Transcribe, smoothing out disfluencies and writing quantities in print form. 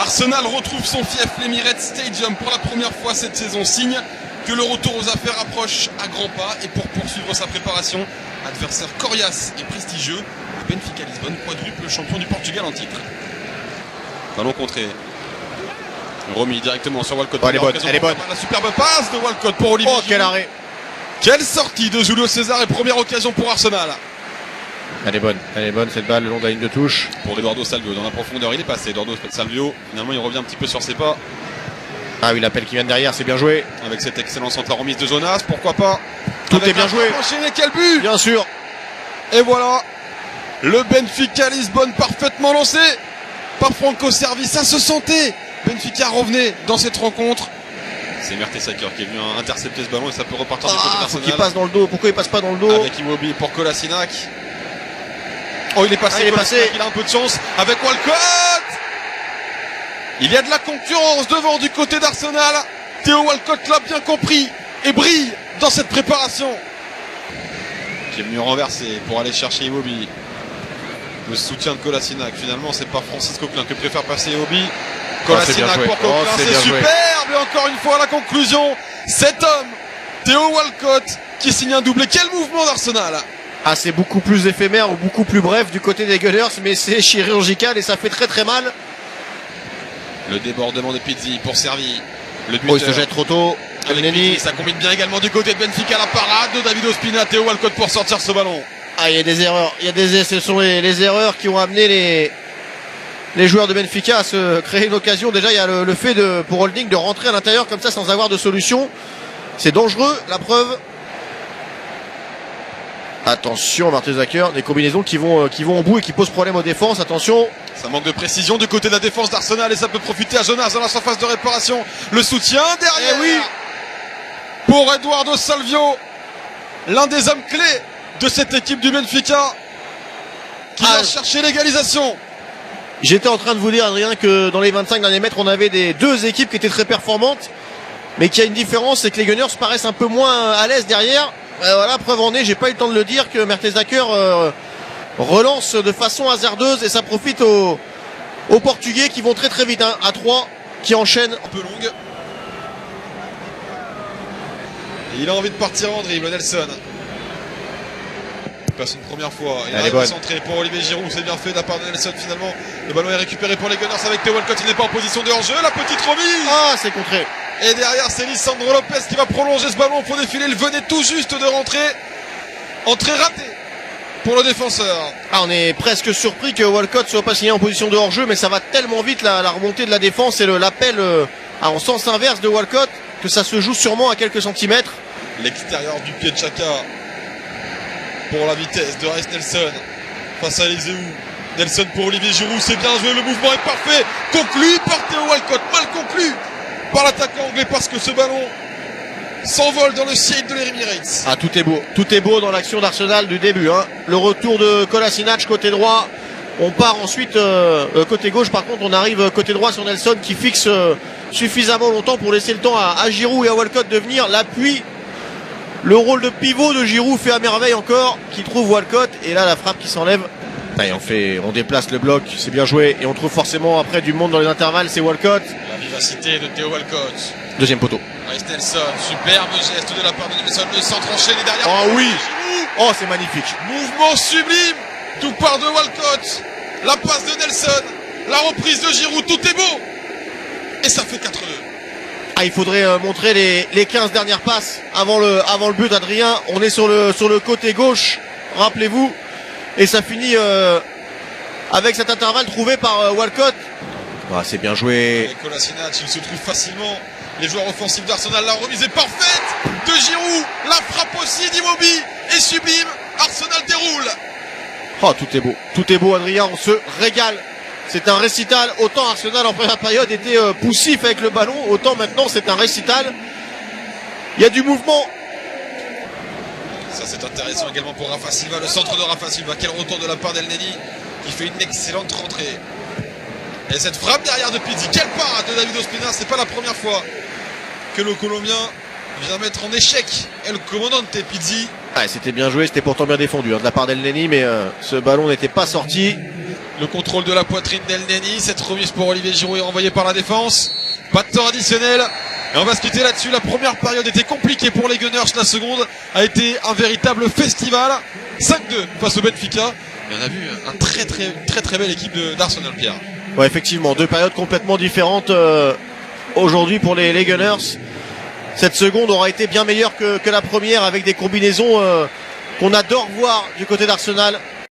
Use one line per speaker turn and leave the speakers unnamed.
Arsenal retrouve son fief, l'Emirates Stadium, pour la première fois cette saison, signe que le retour aux affaires approche à grands pas. Et pour poursuivre sa préparation, adversaire coriace et prestigieux, le Benfica Lisbonne, quadruple champion du Portugal en titre. Ballon contré. Remis directement sur Walcott.
Elle est bonne, elle est bonne.
La superbe passe de Walcott pour Olivier Giroud.
Quel arrêt.
Quelle sortie de Julio César et première occasion pour Arsenal.
Elle est bonne cette balle le long de la ligne de touche.
Pour Eduardo Salvio, dans la profondeur, il est passé. Eduardo Salvio, finalement il revient un petit peu sur ses pas.
Ah oui, l'appel qui vient derrière, c'est bien joué.
Avec cette excellence entre la remise de Jonas, pourquoi pas.
Tout est bien joué.
Enchaîné, quel but.
Bien sûr.
Et voilà, le Benfica Lisbonne parfaitement lancé par Franco Servi. Ça se sentait. Benfica revenait dans cette rencontre. C'est Mertesacker qui est venu intercepter ce ballon et ça peut repartir du côté d'Arsenal.
Il passe dans le dos. Pourquoi il passe pas dans le dos?
Avec Immobile pour Kolasinac. Oh, il est passé. Il a un peu de chance avec Walcott. Il y a de la concurrence devant du côté d'Arsenal. Theo Walcott l'a bien compris et brille dans cette préparation. Qui est venu renverser pour aller chercher Immobile. Le soutien de Kolasinac. Finalement, c'est pas Francis Coquelin que préfère passer Immobile. Kolasinac pour Coquelin, c'est superbe. Et encore une fois, la conclusion, cet homme, Theo Walcott, qui signe un doublé. Quel mouvement d'Arsenal.
Ah, c'est beaucoup plus éphémère ou beaucoup plus bref du côté des Gunners, mais c'est chirurgical et ça fait très très mal.
Le débordement de Pizzi pour Servi. Le
buteur. Oh, il se jette trop tôt.
Pizzi, ça combine bien également du côté de Benfica. La parade de David Ospina, Theo Walcott pour sortir ce ballon.
Ah, il y a des erreurs. Ce sont les erreurs qui ont amené les joueurs de Benfica à se créer une occasion. Déjà, il y a le fait pour Holding de rentrer à l'intérieur comme ça sans avoir de solution. C'est dangereux, la preuve. Attention, Mertesacker, des combinaisons qui vont au bout et qui posent problème aux défenses. Attention.
Ça manque de précision du côté de la défense d'Arsenal et ça peut profiter à Jonas dans la surface de réparation. Le soutien derrière.
Oui.
Pour Eduardo Salvio, l'un des hommes clés de cette équipe du Benfica qui va chercher l'égalisation.
J'étais en train de vous dire, Adrien, que dans les 25 derniers mètres, on avait deux équipes qui étaient très performantes, mais qu'il y a une différence, c'est que les Gunners paraissent un peu moins à l'aise derrière. Voilà, preuve en est, j'ai pas eu le temps de le dire, que Mertesacker relance de façon hasardeuse et ça profite aux Portugais qui vont très très vite, hein, à 3, qui enchaînent.
Un peu longue. Et il a envie de partir en dribble, Nelson. Il passe une première fois. Il arrive à centrer pour Olivier Giroud. C'est bien fait de la part de Nelson finalement. Le ballon est récupéré pour les Gunners avec Theo Walcott. Il n'est pas en position de hors-jeu. La petite remise.
Ah, c'est contré.
Et derrière, c'est Lisandro Lopez qui va prolonger ce ballon pour défiler. Il venait tout juste de rentrer. Entrée ratée pour le défenseur.
Ah, on est presque surpris que Walcott soit pas signé en position de hors-jeu, mais ça va tellement vite la remontée de la défense et l'appel en sens inverse de Walcott que ça se joue sûrement à quelques centimètres.
L'extérieur du pied de Xhaka pour la vitesse de Reiss Nelson face à Eliseu. Nelson pour Olivier Giroud, c'est bien joué, le mouvement est parfait, conclu par Theo Walcott, mal conclu par l'attaquant anglais parce que ce ballon s'envole dans le ciel de l'Emirates.
Ah, tout est beau dans l'action d'Arsenal du début, hein. Le retour de Kolasinac côté droit, on part ensuite côté gauche, par contre on arrive côté droit sur Nelson qui fixe suffisamment longtemps pour laisser le temps à Giroud et à Walcott de venir. L'appui, le rôle de pivot de Giroud fait à merveille encore, qui trouve Walcott, et là la frappe qui s'enlève. Et on déplace le bloc, c'est bien joué, et on trouve forcément après du monde dans les intervalles, c'est Walcott.
La vivacité de Theo Walcott.
Deuxième poteau.
Reiss Nelson, superbe geste de la part de Nelson, le centre enchaîné derrière.
Oh oui. Oh, c'est magnifique.
Mouvement sublime, tout part de Walcott. La passe de Nelson, la reprise de Giroud, tout est beau. Et ça fait 4-2.
Ah, il faudrait montrer les 15 dernières passes avant le but, Adrien. On est sur le côté gauche, rappelez-vous. Et ça finit avec cet intervalle trouvé par Walcott. Ah, c'est bien joué.
Et Kolasinac, il se trouve facilement. Les joueurs offensifs d'Arsenal, la remise est parfaite de Giroud. La frappe aussi d'Immobile est sublime. Arsenal déroule.
Oh, tout est beau, Adrien. On se régale. C'est un récital. Autant Arsenal en première période était poussif avec le ballon, autant maintenant c'est un récital. Il y a du mouvement.
Ça c'est intéressant également pour Rafa Silva, le centre de Rafa Silva. Quel retour de la part d'Elneny qui fait une excellente rentrée. Et cette frappe derrière de Pizzi, quelle parade de David Ospina. C'est pas la première fois que le Colombien vient mettre en échec El Comandante Pizzi.
Ah, c'était bien joué, c'était pourtant bien défendu de la part d'Elneny, mais ce ballon n'était pas sorti.
Le contrôle de la poitrine d'Elneny. Cette remise pour Olivier Giroud est renvoyée par la défense. Pas de temps additionnel. Et on va se quitter là-dessus. La première période était compliquée pour les Gunners. La seconde a été un véritable festival. 5-2 face au Benfica. Et on a vu un très belle équipe d'Arsenal, Pierre.
Ouais, effectivement, deux périodes complètement différentes aujourd'hui pour les Gunners. Cette seconde aura été bien meilleure que la première, avec des combinaisons qu'on adore voir du côté d'Arsenal.